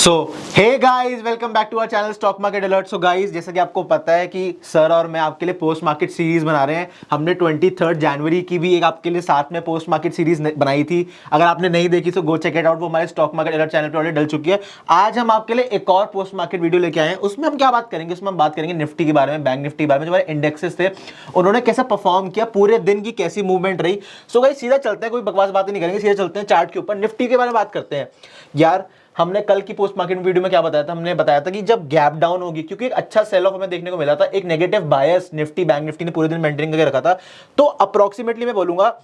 So hey guys, welcome back to our channel stock market alert. So guys, जैसा कि आपको पता है कि सर और मैं आपके लिए पोस्ट मार्केट सीरीज बना रहे हैं। हमने 23 जनवरी की भी एक आपके लिए साथ में पोस्ट मार्केट सीरीज बनाई थी। अगर आपने नहीं देखी तो गो चेक इट आउट, वो हमारे स्टॉक मार्केट अलर्ट चैनल पर ऑलरेडी डल चुकी है। आज हम आपके लिए एक और पोस्ट मार्केट वीडियो लेके आए हैं। उसमें हम क्या बात करेंगे? उसमें हम बात करेंगे निफ्टी के बारे में, बैंक निफ्टी के बारे में, जो हमारे इंडेक्सेस थे उन्होंने कैसे परफॉर्म किया, पूरे दिन की कैसी मूवमेंट रही। सो गाइस, सीधा चलते हैं, कोई बकवास बात नहीं करेंगे, सीधा चलते हैं चार्ट के ऊपर। निफ्टी के बारे में बात करते हैं। यार, हमने कल की पोस्ट मार्केट वीडियो में क्या बताया था? हमने बताया था कि जब गैप डाउन होगी, क्योंकि एक अच्छा सेल ऑफ हमें देखने को मिला था, एक नेगेटिव बायस निफ्टी बैंक निफ्टी ने पूरे दिन मेंटेन करके रखा था। तो अप्रोक्सीमेटली मैं बोलूंगा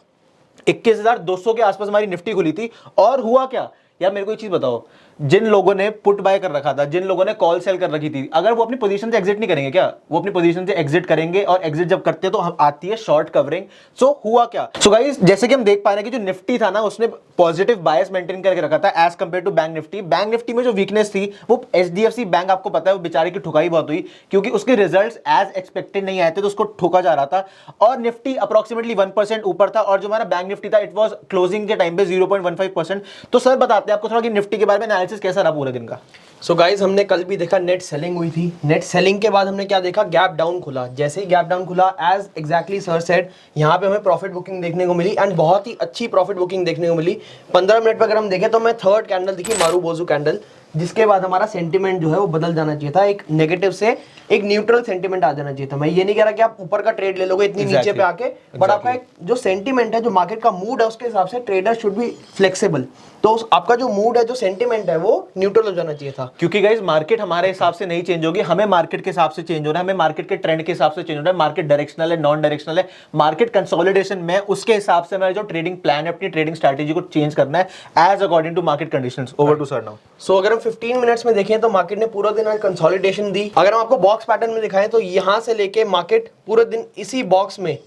21,200 के आसपास हमारी निफ्टी खुली थी। और हुआ क्या यार, मेरे को एक चीज बताओ, जिन लोगों ने पुट बाय कर रखा था, जिन लोगों ने कॉल सेल कर रखी थी, अगर वो अपनी पोजीशन से एग्जिट नहीं करेंगे क्या? वो अपनी पोजीशन से एग्जिट करेंगे, और एग्जिट जब करते हैं तो हम आती है शॉर्ट कवरिंग। सो हुआ क्या? सो गाइस, जैसे कि हम देख पा रहे हैं कि जो निफ्टी था ना, उसने पॉजिटिव बायस मेंटेन करके रखा था as compare to bank Nifty. Bank Nifty में जो वीकनेस थी वो एचडीएफसी बैंक, आपको पता है वो बेचारे की ठुकाई बहुत हुई, क्योंकि उसके रिजल्ट्स एज एक्सपेक्टेड नहीं आए थे, तो उसको ठोका जा रहा था। और निफ्टी अप्रोक्सीमेटली 1% ऊपर था, और जो हमारा बैंक निफ्टी था इट वाज क्लोजिंग के टाइम पे 0.15%। तो सर बताते हैं आपको थोड़ा कि निफ्टी के बारे में एनालिसिस कैसा रहा पूरे दिन का। सो गाइज, हमने कल भी देखा नेट सेलिंग हुई थी। नेट सेलिंग के बाद हमने क्या देखा? गैप डाउन खुला। जैसे ही गैप डाउन खुला, एज एग्जैक्टली सर सेड, यहाँ पे हमें प्रॉफिट बुकिंग देखने को मिली, एंड बहुत ही अच्छी प्रॉफिट बुकिंग देखने को मिली। 15 मिनट पर अगर हम देखें तो हमें थर्ड कैंडल दिखी, मारूबोजू कैंडल, जिसके बाद हमारा सेंटिमेंट जो है वो बदल जाना चाहिए था। एक नेगेटिव से एक न्यूट्रल सेंटिमेंट आ जाना चाहिए था। मैं ये नहीं कह रहा कि आप ऊपर का ट्रेड ले लोगे इतनी नीचे पे आके, बट आपका एक जो सेंटिमेंट है, जो मार्केट का मूड है, उसके हिसाब से ट्रेडर शुड बी फ्लेक्सिबल। तो आपका जो मूड है, जो सेंटिमेंट है, वो न्यूट्रल हो जाना चाहिए था। क्योंकि गाइस, मार्केट हमारे हिसाब से नहीं चेंज होगी, हमें मार्केट के हिसाब से चेंज होना है, हमें मार्केट के ट्रेंड के हिसाब से चेंज होना है। मार्केट डायरेक्शनल है, नॉन डायरेक्शनल है, मार्केट कंसोलिडेशन में, उसके हिसाब से हमारा जो ट्रेडिंग प्लान है, अपनी ट्रेडिंग स्ट्रैटेजी को चेंज करना है age according to market conditions. Over to sir now. So अगर हम 15 मिनट्स में देखें तो मार्केट ने पूरा दिन आज कंसोलिडेशन दी। अगर हम आपको बॉक्स पैटर्न में दिखाएं तो यहां से लेके मार्केट पूरे दिन इसी बॉक्स में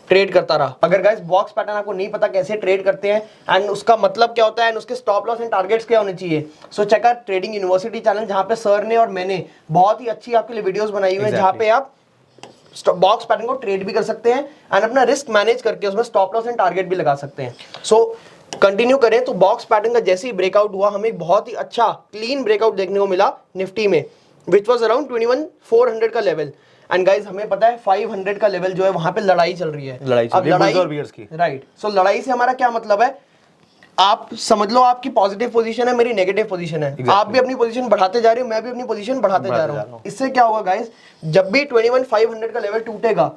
ट्रेड करता रहा। अगर गाइस बॉक्स पैटर्न आपको नहीं पता कैसे ट्रेड करते हैं एंड उसका मतलब क्या होता है एंड उसके स्टॉप लॉस एंड टारगेट्स क्या होने चाहिए, so check out trading university channel, जहां पे सर ने और मैंने बहुत ही अच्छी आपके लिए वीडियोस बनाई हुई है, जहां पे आप बॉक्स पैटर्न को ट्रेड भी कर सकते हैं एंड अपना रिस्क मैनेज करके उसमें स्टॉप लॉस एंड टारगेट भी लगा सकते हैं। सो कंटिन्यू करें तो बॉक्स पैटर्न का जैसे ही ब्रेकआउट हुआ, हमें एक बहुत ही अच्छा क्लीन ब्रेकआउट देखने को मिला निफ्टी में, विच वाज अराउंड 21,400 का लेवल। एंड गाइस, हमें पता है 500 का लेवल जो है वहां पे लड़ाई चल रही है। अब लड़ाई, राइट। सो लड़ाई से हमारा क्या मतलब है? आप समझ लो आपकी पॉजिटिव पोजीशन है, मेरी नेगेटिव पोजीशन है। आप भी अपनी पोजीशन बढ़ाते जा रहे हो, मैं भी अपनी पोजीशन बढ़ाते जा रहा हूँ। इससे क्या होगा गाइस? जब भी 21,500 का लेवल टूटेगा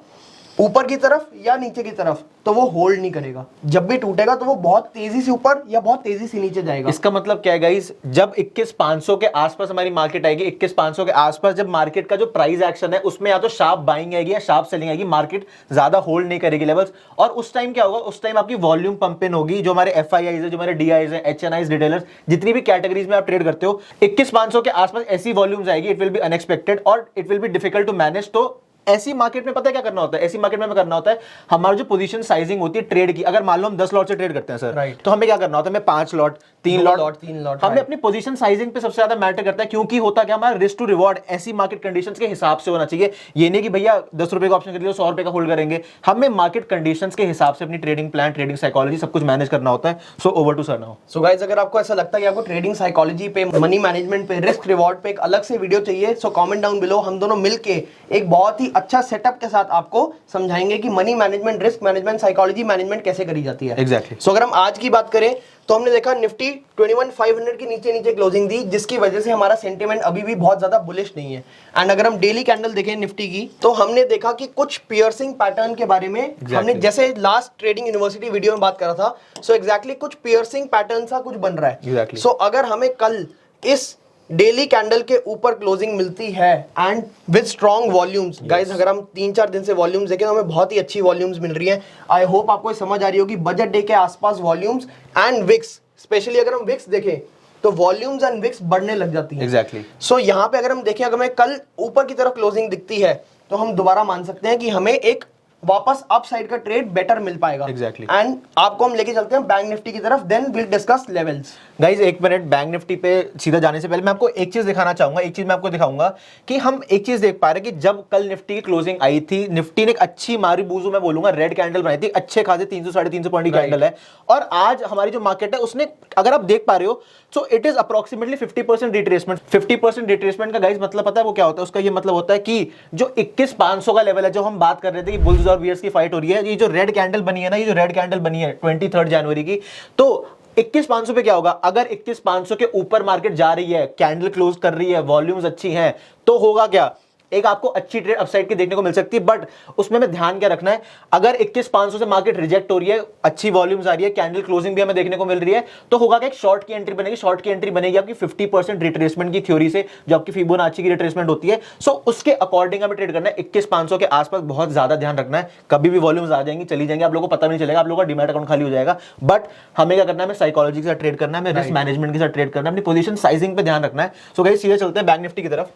ऊपर की तरफ या नीचे की तरफ, तो वो होल्ड नहीं करेगा। जब भी टूटेगा तो वो बहुत तेजी से ऊपर या बहुत तेजी से नीचे जाएगा। इसका मतलब क्या है गाइस? जब 21,500 के आसपास हमारी मार्केट आएगी, 21,500 के आसपास जब मार्केट का जो प्राइस एक्शन है उसमें या तो शार्प बाइंग आएगी या शार्प सेलिंग आएगी, मार्केट ज्यादा होल्ड नहीं करेगी लेवल्स। और उस टाइम क्या होगा? उस टाइम आपकी वॉल्यूम पंप इन होगी। जो हमारे एफआईआईज है, जो हमारे डीआईज है, एचएनआईज, रिटेलर्स, जितनी भी कैटेगरीज में आप ट्रेड करते हो, 21,500 के आसपास ऐसी वॉल्यूम्स आएगी, इट विल बी अनएक्सपेक्टेड और it will be difficult to manage. तो ऐसी मार्केट में पता है क्या करना होता है? ऐसी मार्केट में करना होता है, हमारा जो पोजीशन साइजिंग होती है ट्रेड की, अगर मान लो हम 10 लॉट से ट्रेड करते हैं सर, तो हमें क्या करना होता है? हमें 5 लॉट, 3 लॉट, हमें अपनी पोजीशन साइजिंग पे सबसे ज्यादा मैटर करता है। क्योंकि होता क्या, हमारा रिस्क टू रिवॉर्ड ऐसी मार्केट कंडीशंस के हिसाब से होना चाहिए। ये नहीं कि भैया 10 रुपए का ऑप्शन कर लिया 100 रुपए का होल्ड करेंगे। हमें मार्केट कंडीशंस के हिसाब से अपनी ट्रेडिंग प्लान, ट्रेडिंग साइकोलॉजी सब कुछ मैनेज करना होता है। So over to sir now. So guys, अगर आपको ऐसा लगता है कि आपको ट्रेडिंग साइकोलॉजी पे, मनी मैनेजमेंट पे, रिस्क रिवॉर्ड पे एक अलग से वीडियो चाहिए, सो कमेंट डाउन बिलो। हम दोनों मिलके एक बहुत ही अच्छा सेटअप के साथ आपको समझाएंगे कि money management, risk management, psychology management कैसे करी जाती है। एग्जैक्टली। सो अगर हम आज की बात करें तो हमने देखा निफ्टी 21,500 के नीचे नीचे क्लोजिंग दी, जिसकी वजह से हमारा सेंटीमेंट अभी भी बहुत ज्यादा बुलिश नहीं है। एंड अगर हम डेली कैंडल देखें निफ्टी की, तो हमने देखा कि कुछ पियर्सिंग पैटर्न के बारे में हमने जैसे लास्ट ट्रेडिंग यूनिवर्सिटी वीडियो में बात करा था, सो एग्जैक्टली कुछ पियर्सिंग पैटर्न सा कुछ बन रहा है। सो अगर हमें कल इस डेली कैंडल के ऊपर क्लोजिंग मिलती है and with strong volumes, guys अगर हम 3-4 दिन से वॉल्यूम्स देखें तो हमें बहुत ही अच्छी वॉल्यूम्स मिल रही हैं। आई होप आपको समझ आ रही होगी बजट डे के आसपास वॉल्यूम्स एंड विक्स, स्पेशली अगर हम विक्स देखें तो वॉल्यूम्स एंड विक्स बढ़ने लग जाती हैं। एग्जैक्टली। सो यहाँ पे अगर हम देखें, अगर हमें कल ऊपर की तरफ क्लोजिंग दिखती है तो हम दोबारा मान सकते हैं कि हमें एक वापस अप साइड का ट्रेड बेटर मिल पाएगा। Exactly. एंड आपको हम लेके चलते हैं बैंक निफ्टी की तरफ, then will discuss levels. Guys एक मिनट, बैंक निफ्टी पे सीधा जाने से पहले मैं आपको एक चीज दिखाना चाहूंगा, एक चीज मैं आपको दिखाऊंगा कि हम एक चीज देख पा रहे हैं कि जब कल निफ्टी की क्लोजिंग आई थी, निफ्टी ने एक अच्छी मारी बूजू मैं बोलूंगा रेड कैंडल बनाई थी, अच्छे खासे 300 साढ़े 300 पॉइंट की कैंडल है। और आज हमारी जो मार्केट है उसने, अगर आप देख पा रहे हो, so it is approximately 50% retracement. 50% retracement का गाइज मतलब पता है वो क्या होता है? उसका ये मतलब होता है कि जो 21,500 का लेवल है, जो हम बात कर रहे थे कि बुल्स और बियर्स की फाइट हो रही है, ये जो रेड कैंडल बनी है ना, ये जो रेड कैंडल बनी है 23 जनवरी की, तो 21,500 पे क्या होगा? अगर 21,500 के ऊपर मार्केट जा रही है, कैंडल क्लोज कर रही है, वॉल्यूम्स अच्छी हैं, तो होगा क्या? एक आपको अच्छी ट्रेड अपसाइड की देखने को मिल सकती है। बट उसमें में ध्यान क्या रखना है, अगर 21,500 से मार्केट रिजेक्ट हो रही है, अच्छी वॉल्यूम्स आ रही है, कैंडल क्लोजिंग भी हमें देखने को मिल रही है, तो होगा कि एक शॉर्ट की एंट्री बनेगी। शॉर्ट की एंट्री बनेगी आपकी 50% रिट्रेसमेंट की थ्योरी से, जो आपकी फिबोनाची की रिट्रेसमेंट होती है। सो उसके अकॉर्डिंग हमें ट्रेड करना है। 21,500 के आसपास बहुत ज्यादा ध्यान रखना है। कभी भी वॉल्यूम्स आ जाएंगी, चली जाएंगी, आप लोगों को पता नहीं चलेगा, आप लोगों का डीमैट अकाउंट खाली हो जाएगा। बट हमें क्या करना है? हमें साइकोलॉजी के साथ ट्रेड करना है, हमें रिस्क मैनेजमेंट के साथ ट्रेड करना है, अपनी पोजीशन साइजिंग पे ध्यान रखना है। सो गाइस सीधे चलते हैं बैंक निफ्टी की तरफ।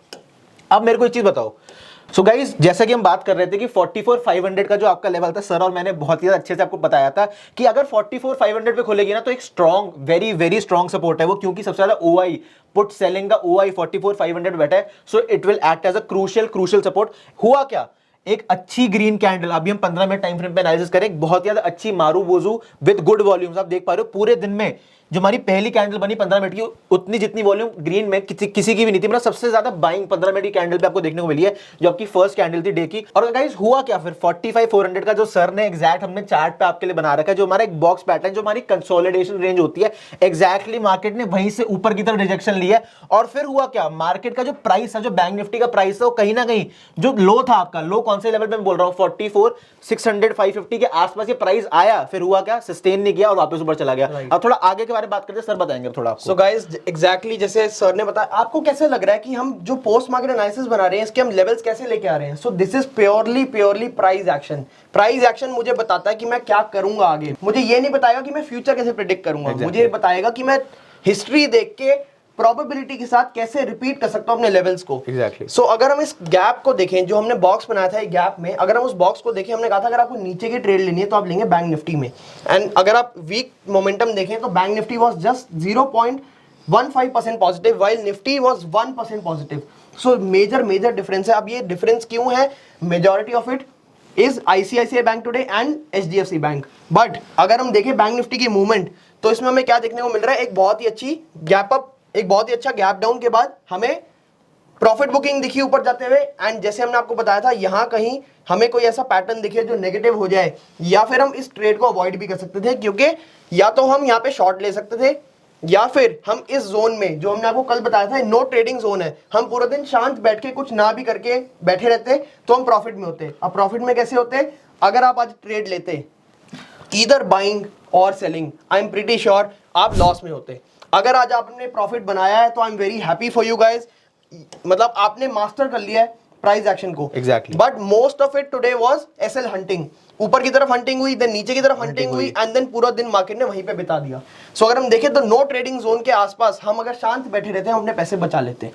अब मेरे को एक चीज बताओ, सो गाइज जैसा कि हम बात कर रहे थे कि 44,500 का जो आपका लेवल था, सर और मैंने बहुत ही अच्छे से आपको बताया था कि अगर 44,500 पे खुलेगी ना, तो एक strong, very very strong support है वो, क्योंकि सबसे ज्यादा ओआई पुट सेलिंग का ओआई 44,500 बैठा है। So it will act as a crucial support. हुआ क्या? एक अच्छी ग्रीन कैंडल, अभी हम 15 मिनट टाइम फ्रेम पे एनालिसिस करें, बहुत ज्यादा अच्छी मारू बोजू विद गुड वॉल्यूम्स। आप देख पा रहे हो पूरे दिन में जो हमारी पहली कैंडल बनी 15 मिनट की, उतनी जितनी वॉल्यूम ग्रीन में किसी की भी नहीं थी। मतलब सबसे ज्यादा बाइंग 15 मिनट की कैंडल पे आपको देखने को मिली है, जो आपकी फर्स्ट कैंडल थी डे की। और गाइस हुआ क्या फिर? 45,400 का जो सर ने एग्जैक्ट हमने चार्ट पे आपके लिए बना रखा है, जो हमारा एक बॉक्स पैटर्न, जो हमारी कंसोलिडेशन रेंज होती है, एग्जैक्टली मार्केट ने वहीं से ऊपर की तरफ रिजेक्शन लिया है। और फिर हुआ क्या? मार्केट का जो प्राइस है, जो बैंक निफ्टी का प्राइस है, वो कहीं ना कहीं जो लो था आपका, लो कौन से लेवल पे मैं बोल रहा हूँ, 44,600 550 के आसपास ये प्राइस आया। फिर हुआ क्या? सस्टेन नहीं किया और वापस ऊपर चला गया। अब थोड़ा आगे के बारे में बात करते हैं, सर बताएंगे थोड़ा आपको। सो गाइस एग्जैक्टली जैसे सर ने बताया, आपको कैसे लग रहा है कि हम जो पोस्ट मार्केट एनालिसिस बना रहे हैं, इसके हम लेवल्स कैसे लेके आ रहे हैं? So this is purely price action. Price action मुझे बताता है कि मैं क्या करूंगा आगे। मुझे ये नहीं बताएगा कि मैं फ्यूचर कैसे प्रेडिक्ट करूंगा। मुझे ये बताएगा कि मैं हिस्ट्री देख के प्रोबेबिलिटी के साथ कैसे रिपीट कर सकता हूं अपने लेवल्स को। एग्जैक्टली। सो अगर हम इस गैप को देखें, जो हमने बॉक्स बनाया था एक गैप में, अगर हम उस बॉक्स को देखें, हमने कहा था अगर आपको नीचे की ट्रेड लेनी है तो आप लेंगे बैंक निफ्टी में। एंड अगर आप वीक मोमेंटम देखें तो bank Nifty was just 0.15% positive, while Nifty was 1% positive. So major difference है। अब ये डिफरेंस क्यों है? Majority of it is ICICI bank today and HDFC bank. But अगर हम देखें बैंक निफ्टी की मूवमेंट, तो इसमें हमें क्या देखने को मिल रहा है? एक बहुत ही अच्छी गैप अप, एक बहुत ही अच्छा गैप डाउन के बाद हमें प्रॉफिट बुकिंग दिखी ऊपर जाते हुए। एंड जैसे हमने आपको बताया था, यहां कहीं हमें कोई ऐसा पैटर्न दिखे जो नेगेटिव हो जाए, या फिर हम इस ट्रेड को अवॉइड भी कर सकते थे, क्योंकि या तो हम यहां पे शॉर्ट ले सकते थे, या फिर हम इस जोन में, जो हमने आपको कल बताया था नो ट्रेडिंग जोन है, हम पूरा दिन शांत बैठ के कुछ ना भी करके बैठे रहते तो हम प्रॉफिट में होते। अब प्रॉफिट में कैसे होते? अगर आप आज ट्रेड लेते ईदर बाइंग और selling, I am pretty sure आप लॉस में होते। अगर आज आपने प्रॉफिट बनाया है तो I am very happy for you guys, मतलब आपने मास्टर कर लिया है प्राइस एक्शन को। Exactly. But most of it today was SL hunting. ऊपर की तरफ हंटिंग हुई, देन नीचे की तरफ हंटिंग हुई, एंड देन पूरा दिन मार्केट ने वहीं पे बिता दिया। सो अगर हम देखें तो नो ट्रेडिंग जोन के आसपास हम अगर शांत बैठे रहते हैं, हम अपने पैसे बचा लेते हैं।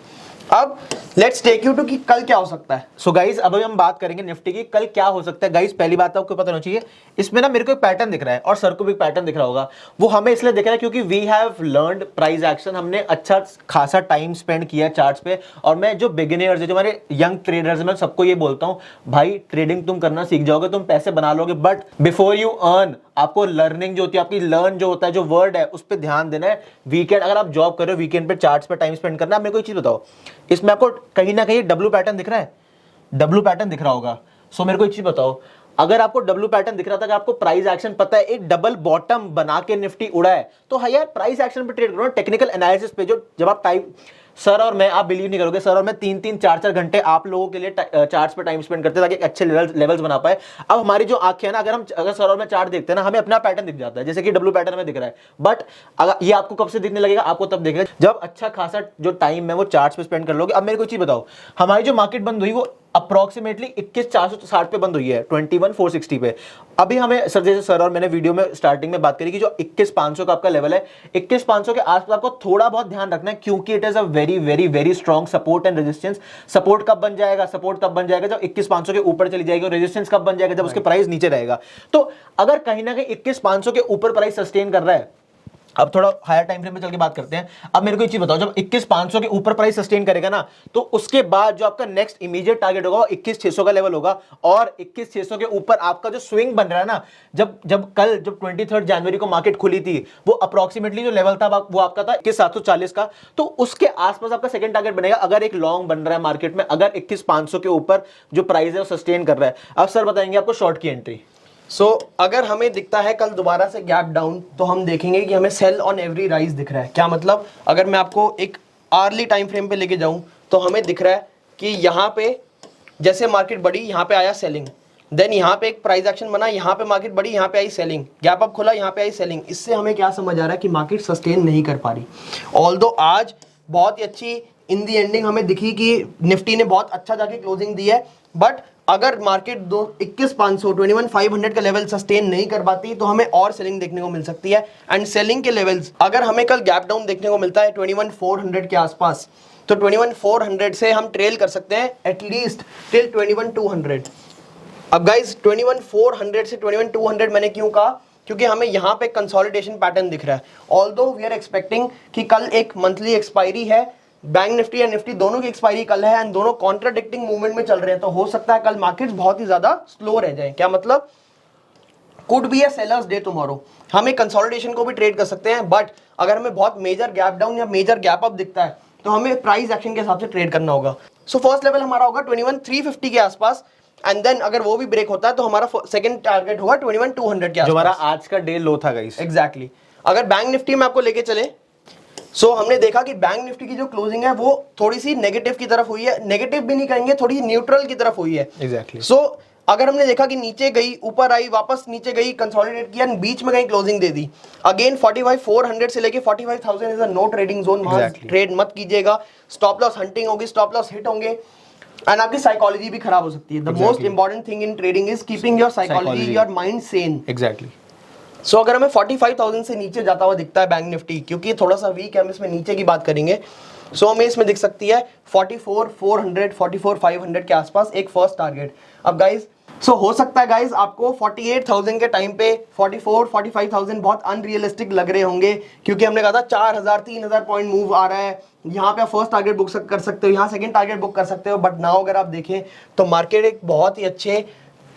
अब लेट्स टेक यू टू कि कल क्या हो सकता है। सो गाइस अब हम बात करेंगे निफ्टी की, कल क्या हो सकता है। गाइस पहली बात आपको पता होना चाहिए, इसमें ना मेरे को एक पैटर्न दिख रहा है, और सर को भी पैटर्न दिख रहा होगा। वो हमें इसलिए दिख रहा है क्योंकि we have learned price action. हमने अच्छा खासा टाइम स्पेंड किया चार्ट्स पे। और मैं जो बिगिनर्स है, जो हमारे यंग ट्रेडर्स है, मैं सबको ये बोलता हूँ, भाई ट्रेडिंग तुम करना सीख जाओगे, तुम पैसे बना लोगे, बट बिफोर यू अर्न, आपको लर्निंग जो होती है, आपकी लर्न जो होता है, जो वर्ड है, उस पर ध्यान देना है। वीकेंड अगर आप जॉब कर रहे हो, वीकेंड पे चार्ट्स पे टाइम स्पेंड करना है। मेरे को एक चीज बताओ, इसमें आपको कहीं ना कहीं डब्ल्यू पैटर्न दिख रहा है, डब्ल्यू पैटर्न दिख रहा होगा। सो मेरे को एक चीज बताओ, अगर आपको डब्ल्यू पैटर्न दिख रहा था, अगर आपको प्राइस एक्शन पता है, एक डबल बॉटम बना के निफ्टी उड़ा है, तो हाँ यार प्राइस एक्शन पे ट्रेड करो, टेक्निकल एनालिसिस पे। जो जब आप टाइम, सर और मैं, आप बिलीव नहीं करोगे, सर और मैं 3-3 4-4 घंटे आप लोगों के लिए चार्ट्स पे टाइम स्पेंड करते हैं, ताकि अच्छे लेवल्स बना पाए। अब हमारी जो आंखें है ना, अगर सर और मैं चार्ट देखते हैं ना, हमें अपना पैटर्न दिख जाता है, जैसे कि डब्ल्यू पैटर्न में दिख रहा है। बट अगर ये आपको कब से दिखने लगेगा? आपको तब दिखेगा जब अच्छा खासा जो टाइम है वो चार्ट्स पे स्पेंड कर लोगे। अब मेरे को एक चीज बताओ, हमारी जो मार्केट बंद हुई वो अप्रोक्सीमेटली 21,460 पे बंद हुई है, 21,460 पे। अभी हमें सर, जैसे सर और मैंने वीडियो में स्टार्टिंग में बात करी कि जो 21,500 का आपका लेवल है, 21,500 के आसपास आपको थोड़ा बहुत ध्यान रखना है, क्योंकि it is a very very very strong support and resistance. Support कब बन जाएगा, सपोर्ट तब बन जाएगा जब 21,500 के ऊपर चली जाएगी, और रेजिस्टेंस कब बन जाएगा, जब उसके प्राइस नीचे रहेगा। तो अगर कहीं ना कहीं 21,500 के ऊपर प्राइस सस्टेन कर रहा है, अब थोड़ा हायर टाइम फ्रेम में चल के बात करते हैं। अब मेरे को एक चीज बताओ, जब 21,500 के ऊपर प्राइस सस्टेन करेगा ना, तो उसके बाद जो आपका नेक्स्ट इमीडिएट टारगेट होगा वो 21,600 का लेवल होगा। और 21,600 के ऊपर आपका जो स्विंग बन रहा है ना, जब 23 जनवरी को मार्केट खुली थी, वो अप्रोक्सीमेटली जो लेवल था वो आपका था 21,740 का। तो उसके आसपास आपका सेकंड टारगेट बनेगा, अगर एक लॉन्ग बन रहा है मार्केट में, अगर 21,500 के ऊपर जो प्राइस है वो सस्टेन कर रहा है। अब सर बताएंगे आपको शॉर्ट की एंट्री। अगर हमें दिखता है कल दोबारा से गैप डाउन, तो हम देखेंगे कि हमें सेल ऑन एवरी राइज दिख रहा है। क्या मतलब, अगर मैं आपको एक आर्ली टाइम फ्रेम पे लेके जाऊं, तो हमें दिख रहा है कि यहाँ पे जैसे मार्केट बढ़ी, यहाँ पे आया सेलिंग, देन यहाँ पे एक प्राइस एक्शन बना, यहाँ पे मार्केट बढ़ी, यहाँ पे आई सेलिंग, गैप अप खुला, यहाँ पे आई सेलिंग। इससे हमें क्या समझ आ रहा है कि मार्केट सस्टेन नहीं कर पा रही। ऑल्दो आज बहुत ही अच्छी इन दी एंडिंग हमें दिखी कि निफ्टी ने बहुत अच्छा जाके क्लोजिंग दी है, बट अगर मार्केट 21,500 21,500 का लेवल सस्टेन नहीं कर पाती, तो हमें और सेलिंग देखने को मिल सकती है। एंड सेलिंग के लेवल्स अगर हमें कल गैप डाउन देखने को मिलता है 21,400 के आसपास, तो 21,400 से हम ट्रेल कर सकते हैं एटलीस्ट टिल 21,200। अब गाइस 21,400 से 21,200 मैंने क्यों कहा, क्योंकि हमें यहाँ पे कंसोलिडेशन पैटर्न दिख रहा है। ऑल्दो वी आर एक्सपेक्टिंग कि कल एक मंथली एक्सपायरी है, बैंक निफ्टी या निफ्टी दोनों की एक्सपायरी कल है, एंड दोनों कॉन्ट्राडिक्टिंग मूवमेंट में चल रहे हैं, तो हो सकता है कल मार्केट्स बहुत ही ज्यादा स्लो रह जाए। क्या मतलब, could be a sellers day tomorrow. हम एक कंसोलिडेशन को भी ट्रेड कर सकते हैं, बट अगर हमें बहुत मेजर गैप डाउन या मेजर गैप अप दिखता है, तो हमें प्राइस एक्शन के हिसाब से ट्रेड करना होगा। सो फर्स्ट लेवल हमारा होगा 21,350 के आसपास, एंड देन अगर वो भी ब्रेक होता है, तो हमारा सेकंड टारगेट होगा 21,200 के आसपास, जो हमारा आज का डे लो था गाइस। एग्जैक्टली। अगर बैंक निफ्टी में आपको लेके चले, हमने देखा कि बैंक निफ्टी की जो क्लोजिंग है वो थोड़ी सी नेगेटिव की तरफ हुई है, नेगेटिव भी नहीं कहेंगे, थोड़ी न्यूट्रल की तरफ हुई है। एग्जैक्टली। अगर हमने देखा कि नीचे गई, ऊपर आई, वापस नीचे गई, कंसोलिडेट किया, बीच में कहीं क्लोजिंग दे दी, अगेन 45,400 से लेके 45,000 is a no trading zone. Trade मत कीजिएगा, स्टॉप लॉस हंटिंग होगी, स्टॉप लॉस हिट होंगे, एंड आपकी साइकोलॉजी भी खराब हो सकती है। The most important thing in trading is keeping your psychology, your mind sane. Exactly. अगर हमें 45,000 से नीचे जाता हुआ दिखता है बैंक निफ्टी, क्योंकि थोड़ा सा वीक है, हम इसमें नीचे की बात करेंगे, हमें इसमें दिख सकती है 44,400 44,500 के आसपास एक फर्स्ट टारगेट। अब गाइस हो सकता है गाइस आपको 48,000 के टाइम पे 44,45,000 बहुत अनरियलिस्टिक लग रहे होंगे, क्योंकि हमने कहा था 4,000 3,000 पॉइंट मूव आ रहा है, यहाँ पे आप फर्स्ट टारगेट बुक कर सकते हो, यहाँ सेकंड टारगेट बुक कर सकते हो। बट नाउ अगर आप देखें तो मार्केट एक बहुत ही अच्छे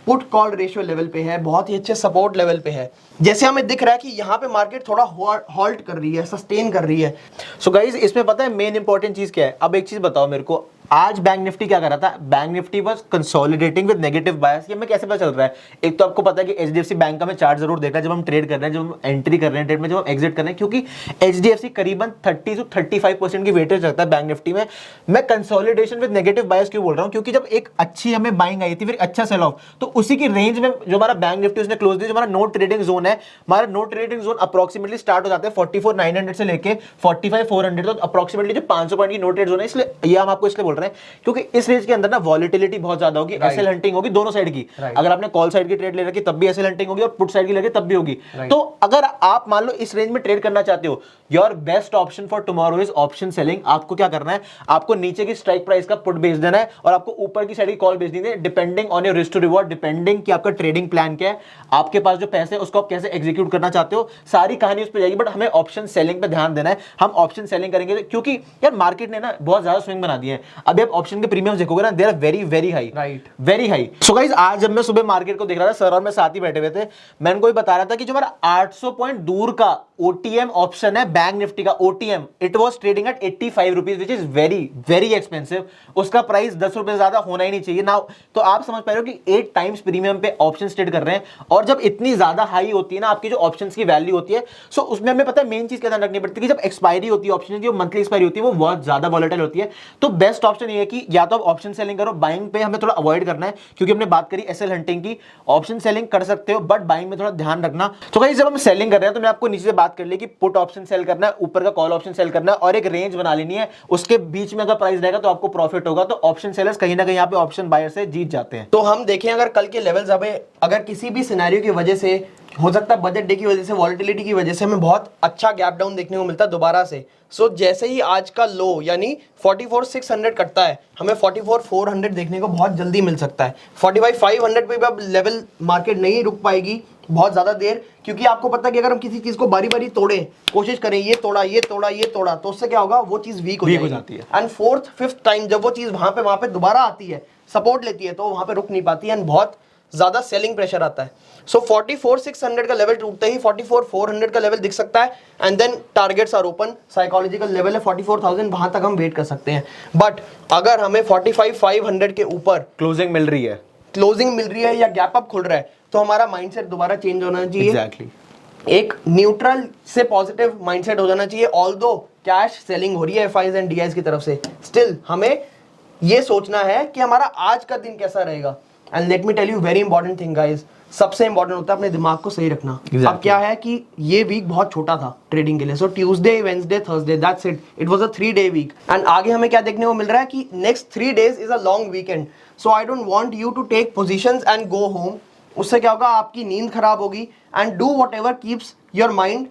पुट कॉल रेशियो लेवल पे है, बहुत ही अच्छे सपोर्ट लेवल पे है। जैसे हमें दिख रहा है कि यहाँ पे मार्केट थोड़ा हॉल्ट कर रही है, सस्टेन कर रही है। सो गाइस, इसमें पता है मेन इंपॉर्टेंट चीज क्या है। अब एक चीज बताओ मेरे को, आज बैंक निफ्टी क्या कर रहा था? Bank Nifty was consolidating with negative bias. ये हमें कैसे पता चल रहा है? एक तो आपको पता है कि एचडीएफसी बैंक का हमें चार्ट जरूर देखना है जब हम ट्रेड कर रहे हैं, जब हम एंट्री कर रहे हैं ट्रेड में, जब हम एग्जिट कर रहे हैं, क्योंकि एचडीएफसी करीबन 30 से 35% की वेटेज रखता है बैंक निफ्टी में। मैं कंसोलिडेशन विद नेगेटिव बायस क्यों बोल रहा हूँ? क्योंकि जब एक अच्छी हमें बाइंग आई थी, फिर अच्छा सेल ऑफ, तो उसी की रेंज में जो हमारा बैंक निफ्टी उसने क्लोज दी, जो हमारा नो ट्रेडिंग जोन है, हमारा no trading zone approximately start हो जाता है 44,900 से लेके 45,400, तो अप्रोक्सीमेटली जो 500 पॉइंट की नो ट्रेड जोन है। इसलिए ये हम आपको इसलिए बोल रहे हैं क्योंकि इस रेंज के अंदर ना वॉलिटिलिटी बहुत ज्यादा होगी, एसएल हंटिंग होगी दोनों साइड की। अगर आपने कॉल साइड की ट्रेड ले रखी तब भी एसएल हंटिंग होगी, और पुट साइड की लेके तब भी होगी। तो अगर आप मान लो इस रेंज में ट्रेड करना चाहते हो, your best option for tomorrow is option selling. आपको क्या करना है? आपको नीचे की स्ट्राइक प्राइस का पुट बेच देना है, और आपको ऊपर की साइड की कॉल बेच देनी है, depending on your risk to reward, depending कि आपका ट्रेडिंग प्लान क्या है, आपके पास जो पैसे है उसको आप कैसे एग्जीक्यूट करना चाहते हो, सारी कहानी उस पर जाएगी। बट हमें ऑप्शन सेलिंग पे ध्यान देना है। हम ऑप्शन सेलिंग करेंगे क्योंकि यार मार्केट ने ना बहुत ज्यादा स्विंग बना दिए हैं। अभी आप ऑप्शन के प्रीमियम देखोगे ना, they are very very high, right, very high. So guys, आज जब मैं सुबह मार्केट को देख रहा था, सर और मैं साथ ही बैठे हुए थे, मैं उनको बता रहा था कि जो हमारा 800 पॉइंट दूर का ओटीएम ऑप्शन है बैंक निफ्टी का, OTM, it was trading at 85 rupees, which is very very expensive. उसका प्राइस 10 रुपए ज्यादा होना ही नहीं चाहिए ना। तो आप समझ पा रहे हो कि 8 टाइम्स प्रीमियम पे ऑप्शन ट्रेड कर रहे हैं, और जब इतनी ज्यादा हाई होती है ना आपकी जो ऑप्शंस की वैल्यू होती है, सो उसमें हमें पता है मेन चीज क्या ध्यान रखनी पड़ती है कि जब एक्सपायरी होती है ऑप्शन की, जो मंथली एक्सपायरी होती है वो बहुत ज्यादा वॉलेटाइल होती है। तो बेस्ट ऑप्शन ऑप्शन ये है कि या तो आप ऑप्शन सेलिंग करो, बाइंग पे हमें थोड़ा अवॉइड करना है क्योंकि हमने बात करी एसएल हंटिंग की। ऑप्शन सेलिंग कर सकते हो बट बाइंग में थोड़ा ध्यान रखना। तो गाइस जब हम सेलिंग कर रहे हैं तो मैं आपको नीचे से बात कर ली कि पुट ऑप्शन सेल करना है, ऊपर का कॉल ऑप्शन सेल करना है और एक रेंज बना लेनी है, उसके बीच में अगर प्राइस रहेगा तो आपको प्रॉफिट होगा। तो ऑप्शन सेलर्स कहीं ना कहीं यहाँ पे ऑप्शन बायर से जीत जाते हैं। तो हम देखें अगर कल के लेवल्स अगर किसी भी सिनेरियो की वजह से, हो सकता है बजट डे की वजह से, वॉलेटिलिटी की वजह से हमें बहुत अच्छा गैप डाउन देखने को मिलता है दोबारा से। सो जैसे ही आज का लो यानी 44,600 कटता है, हमें 44,400 देखने को बहुत जल्दी मिल सकता है। 45,500 पे भी अब लेवल मार्केट नहीं रुक पाएगी बहुत ज्यादा देर, क्योंकि आपको पता है कि अगर हम किसी चीज को बारी बारी तोड़े, कोशिश करें ये तोड़ा ये तोड़ा ये तोड़ा, तो उससे क्या होगा, वो चीज वीक हो जाती है। एंड फोर्थ फिफ्थ टाइम जब वो चीज वहां पे दोबारा आती है, सपोर्ट लेती है, तो वहां पे रुक नहीं पाती है एंड बहुत ज्यादा सेलिंग प्रेशर आता है। सो 44,600 का लेवल टूटते ही 44,400 का लेवल दिख सकता है and then targets are open. Psychological level है 44,000, वहां तक हम वेट कर सकते हैं। बट अगर हमें 45,500 के ऊपर क्लोजिंग मिल रही है या गैप अप खुल रहा है, तो हमारा माइंडसेट दोबारा चेंज होना चाहिए। एग्जैक्टली एक न्यूट्रल से पॉजिटिव माइंडसेट हो जाना चाहिए। ऑल्दो कैश सेलिंग हो रही है एफआईज एंड डीआईज की तरफ से, स्टिल हमें ये सोचना है कि हमारा आज का दिन कैसा रहेगा। And let me tell you very important thing guys, सबसे इंपॉर्टेंट होता है अपने दिमाग को सही रखना। अब क्या है कि ये वीक बहुत छोटा था ट्रेडिंग के लिए। So Tuesday, Wednesday, Thursday, that's it was a 3 day week. And आगे हमें क्या देखने को मिल रहा है कि next 3 days is a long weekend. So I don't want you to take positions and go home. उससे क्या होगा, आपकी नींद खराब होगी। And do whatever keeps your mind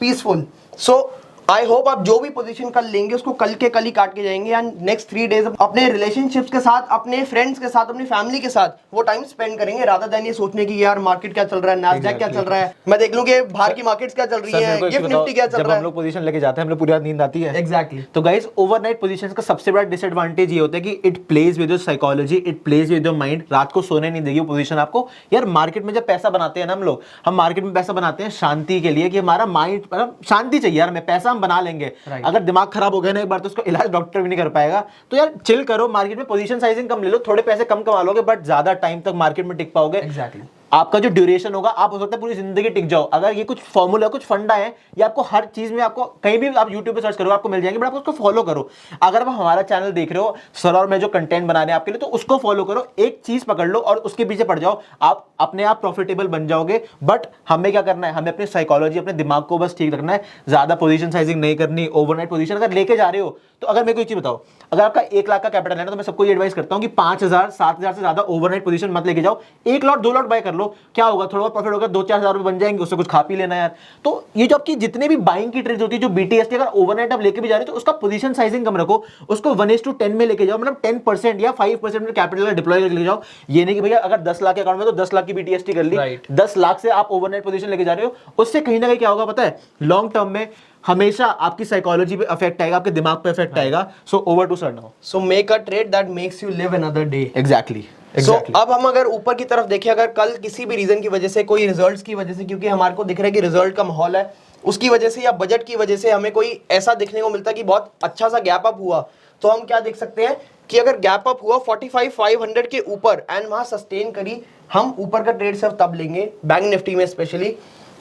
peaceful. So I hope आप जो भी पोजीशन कल लेंगे उसको कल के कल ही काट के जाएंगे एंड नेक्स्ट 3 days अपने रिलेशनशिप्स के साथ, अपने फ्रेंड्स के साथ, अपनी फैमिली के साथ वो टाइम स्पेंड करेंगे, रादर देन ये सोचने की यार मार्केट क्या चल रहा है, नैस्डैक क्या चल रहा है, मैं देख लूं कि बाहर की मार्केट्स क्या चल रही है, गिफ्ट निफ्टी क्या चल रहा है। जब हम लोग पोजीशन लेके जाते हैं हम लोग पूरी रात नींद आती है। एग्जैक्टली। तो गाइस ओवरनाइट पोजीशंस का सबसे बड़ा डिसएडवांटेज ये होता है कि it plays with your psychology, it plays with your mind. रात को सोने नहीं देगी वो पोजीशन आपको। यार मार्केट में जब पैसा बनाते हैं ना हम मार्केट में पैसा बनाते हैं शांति के लिए, कि हमारा माइंड मतलब शांति चाहिए यार, हमें पैसा हम बना लेंगे। अगर दिमाग खराब हो गया ना एक बार तो उसको इलाज डॉक्टर भी नहीं कर पाएगा। तो यार चिल करो, मार्केट में पोजीशन साइजिंग कम ले लो, थोड़े पैसे कम कमा लोगे बट ज्यादा टाइम तक मार्केट में टिक पाओगे। एग्जैक्टली। आपका जो ड्यूरेशन होगा, आप हो सकता है पूरी जिंदगी टिक जाओ। अगर ये कुछ फॉर्मूला, कुछ फंडा है, ये आपको हर चीज में, आपको कहीं भी आप यूट्यूब पे सर्च करो आपको मिल जाएंगे, बट आप उसको फॉलो करो। अगर आप हमारा चैनल देख रहे हो, सर और मैं जो कंटेंट बना रहे हैं आपके लिए, तो उसको फॉलो करो, एक चीज पकड़ लो और उसके पीछे पड़ जाओ, आप अपने आप प्रॉफिटेबल बन जाओगे। बट हमें क्या करना है, हमें अपनी साइकोलॉजी, अपने दिमाग को बस ठीक रखना है। ज्यादा पोजीशन साइजिंग नहीं करनी। ओवरनाइट पोजीशन अगर लेके जा रहे हो तो अगर मेरे को एक चीज बताओ, अगर आपका 1 लाख का कैपिटल है ना, तो मैं सबको ये एडवाइस करता हूं कि 5,000 7,000 से ज्यादा ओवरनाइट पोजीशन मत लेके जाओ। 1 लॉट 2 लॉट बाय कर लो, क्या होगा, थोड़ा बहुत प्रॉफिट होगा, 2-4 हजार रुपए बन जाएंगे, उससे कुछ खा पी लेना यार। तो ये जो आपकी जितने भी बाइंग की ट्रेड्स होती है, जो बीटीएसटी, अगर ओवरनाइट आप लेके भी जा रहे हो तो उसका पोजीशन साइजिंग कम रखो, उसको 1:10 में लेके जाओ, मतलब 10% या 5% में कैपिटल डिप्लॉय करके लेके जाओ। ये नहीं कि भैया अगर 10 लाख के अकाउंट में तो 10 लाख की बीटीएसटी कर ली, 10 लाख से आप ओवरनाइट पोजीशन लेके जा रहे हो, उससे कहीं ना कहीं क्या होगा पता है, लॉन्ग टर्म में हमेशा आपकी साइकोलॉजी पे इफेक्ट आएगा, आपके दिमाग पे इफेक्ट आएगा। So over to sir now. So make a trade that makes you live another day. Exactly. So अब हम अगर ऊपर की तरफ देखें, अगर कल किसी भी रीजन की वजह से, कोई रिजल्ट्स की वजह से, क्योंकि हमारे को दिख रहा है कि रिजल्ट का माहौल है, उसकी वजह से या बजट की वजह से हमें कोई ऐसा देखने को मिलता है कि बहुत अच्छा सा गैप अप हुआ, तो हम क्या देख सकते हैं कि अगर गैप अप हुआ 45,500 के ऊपर एंड वहां सस्टेन करी, हम ऊपर का ट्रेड सिर्फ तब लेंगे, बैंक निफ्टी में स्पेशली,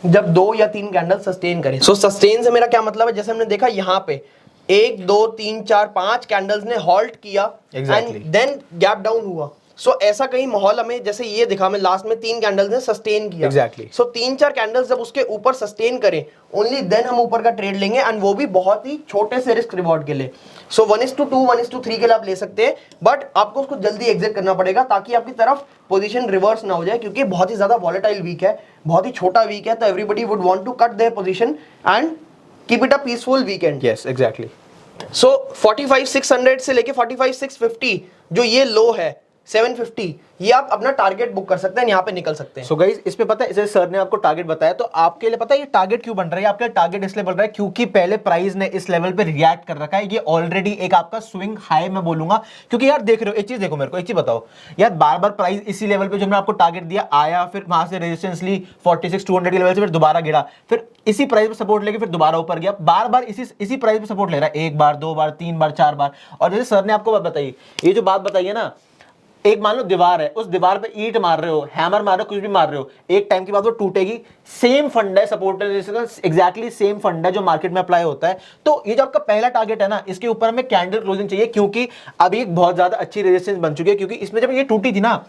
जब 2 या 3 कैंडल सस्टेन करें। सो सस्टेन से मेरा क्या मतलब है, जैसे हमने देखा यहाँ पे 1 2 3 4 5 कैंडल्स ने हॉल्ट किया एंड देन गैप डाउन हुआ। सो ऐसा कहीं माहौल हमें, जैसे ये दिखा हमें लास्ट में 3 कैंडल्स ने सस्टेन किया। सो 3-4 कैंडल्स जब उसके ऊपर सस्टेन करें, ओनली देन हम ऊपर का ट्रेड लेंगे एंड वो भी बहुत ही छोटे से रिस्क रिवॉर्ड के लिए। सो 1:2 1:3 के लिए आप ले सकते हैं, बट आपको उसको जल्दी एग्जिट करना पड़ेगा ताकि आपकी तरफ पोजीशन रिवर्स ना हो जाए, क्योंकि बहुत ही ज्यादा वॉलेटाइल वीक है, बहुत ही छोटा वीक है, तो everybody would want to cut their position and keep it a peaceful weekend. Yes exactly. So 45,600 से लेके 45,650 जो ये लो है 750, ये आप अपना टारगेट बुक कर सकते हैं, यहाँ पे निकल सकते हैं। सो गाइस इस पे पता है, जैसे सर ने आपको टारगेट बताया, तो आपके लिए पता है ये टारगेट क्यों बन रहा है, आपके लिए टारगेट इसलिए बन रहा है क्योंकि पहले प्राइस ने इस लेवल पे रिएक्ट कर रखा है। ये ऑलरेडी एक आपका स्विंग हाई मैं बोलूंगा, क्योंकि यार देख रहे हो, एक चीज देखो, मेरे को एक चीज बताओ यार, बार बार प्राइस इसी लेवल पे जो हमने आपको टारगेट दिया आया, फिर वहां से रेजिस्टेंस ली 46,200 के लेवल से, फिर दोबारा गिरा, फिर इसी प्राइस पे सपोर्ट लेके फिर दोबारा ऊपर गया, बार बार इसी प्राइस पे सपोर्ट ले रहा है, 1 बार 2 बार 3 बार 4 बार। और जैसे सर ने आपको बात बताई, ये जो बात बताई है ना, एक मान लो दीवार है, उस दीवार पे ईंट मार रहे हो, हैमर मार रहे हो, कुछ भी मार रहे हो, एक टाइम के बाद वो टूटेगी। सेम फंड है support resistance, exactly same fund है जो मार्केट में अप्लाई होता है। तो ये जो आपका पहला टारगेट है ना, इसके ऊपर हमें कैंडल क्लोजिंग चाहिए, क्योंकि अभी एक बहुत ज्यादा अच्छी रेजिस्टेंस बन चुकी है। क्योंकि इसमें जब ये टूटी थी ना,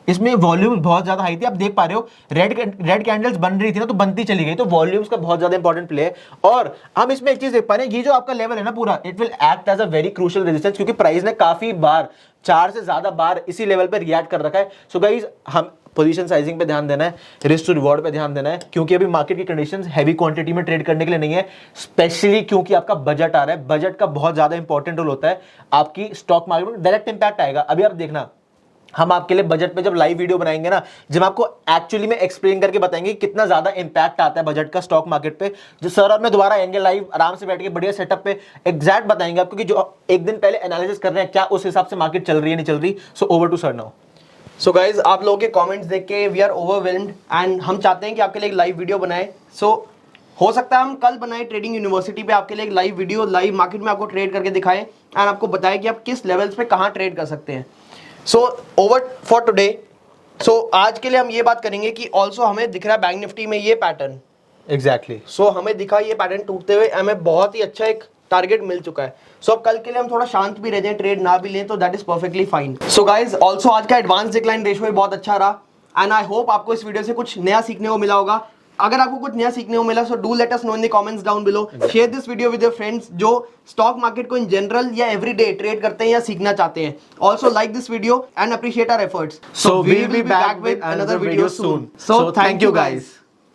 इसमें वॉल्यूम बहुत ज्यादा हाई थी, आप देख पा रहे हो रेड कैंडल्स बन रही थी ना, तो बनती चली गई। तो वॉल्यूम्स का बहुत ज्यादा इंपॉर्टेंट प्ले है। और हम इसमें एक चीज देख पा रहे हैं, ये जो आपका लेवल है ना पूरा, it will act as a very crucial resistance, क्योंकि प्राइस ने काफी बार 4 से ज्यादा बार इसी लेवल पर रिएक्ट कर रखा है। सो गाइस, हम पोजीशन साइजिंग पे ध्यान देना है, रिस्क टू रिवॉर्ड पे ध्यान देना है, क्योंकि अभी मार्केट की कंडीशंस हैवी क्वांटिटी में ट्रेड करने के लिए नहीं है। स्पेशली क्योंकि आपका बजट आ रहा है, बजट का बहुत ज्यादा इंपॉर्टेंट रोल होता है, आपकी स्टॉक मार्केट में डायरेक्ट इंपैक्ट आएगा। अभी आप देखना, हम आपके लिए बजट पे जब लाइव वीडियो बनाएंगे ना, जब आपको एक्चुअली में एक्सप्लेन करके बताएंगे कितना ज्यादा इंपैक्ट आता है बजट का स्टॉक मार्केट पे, जो सर और मैं दोबारा आएंगे लाइव, आराम से बैठ के बढ़िया सेटअप पे एग्जैक्ट बताएंगे आपको कि जो एक दिन पहले एनालिसिस कर रहे हैं, क्या उस हिसाब से मार्केट चल रही है नहीं चल रही। So over to sir now. So guys, आप लोगों के कमेंट्स देख के वी आर ओवरवेल्म्ड एंड हम चाहते हैं कि आपके लिए एक लाइव वीडियो बनाए। सो हो सकता है हम कल बनाए ट्रेडिंग यूनिवर्सिटी पे आपके लिए एक लाइव वीडियो, लाइव मार्केट में आपको ट्रेड करके दिखाएं एंड आपको बताएं कि आप किस लेवल्स पे कहाँ ट्रेड कर सकते हैं। So over for today. So आज के लिए हम ये बात करेंगे कि ऑल्सो हमें दिख रहा है बैंक निफ्टी में ये पैटर्न, एग्जैक्टली। सो हमें दिखा ये पैटर्न टूटते हुए, हमें बहुत ही अच्छा एक टारगेट मिल चुका है। सो अब कल के लिए हम थोड़ा शांत भी रह जाएं, ट्रेड ना भी लें, तो that is perfectly fine. So guys, also आज का एडवांस डिक्लाइन रेशियो भी बहुत अच्छा रहा एंड आई होप आपको इस वीडियो से कुछ नया सीखने को मिला होगा। अगर आपको कुछ नया सीखने को मिला, so do let us know in the comments down below. Share this video with your friends जो स्टॉक मार्केट को इन जनरल या एवरीडे ट्रेड करते हैं या सीखना चाहते हैं। Also like this video and appreciate our efforts. So we'll be back with another video soon. So thank you guys.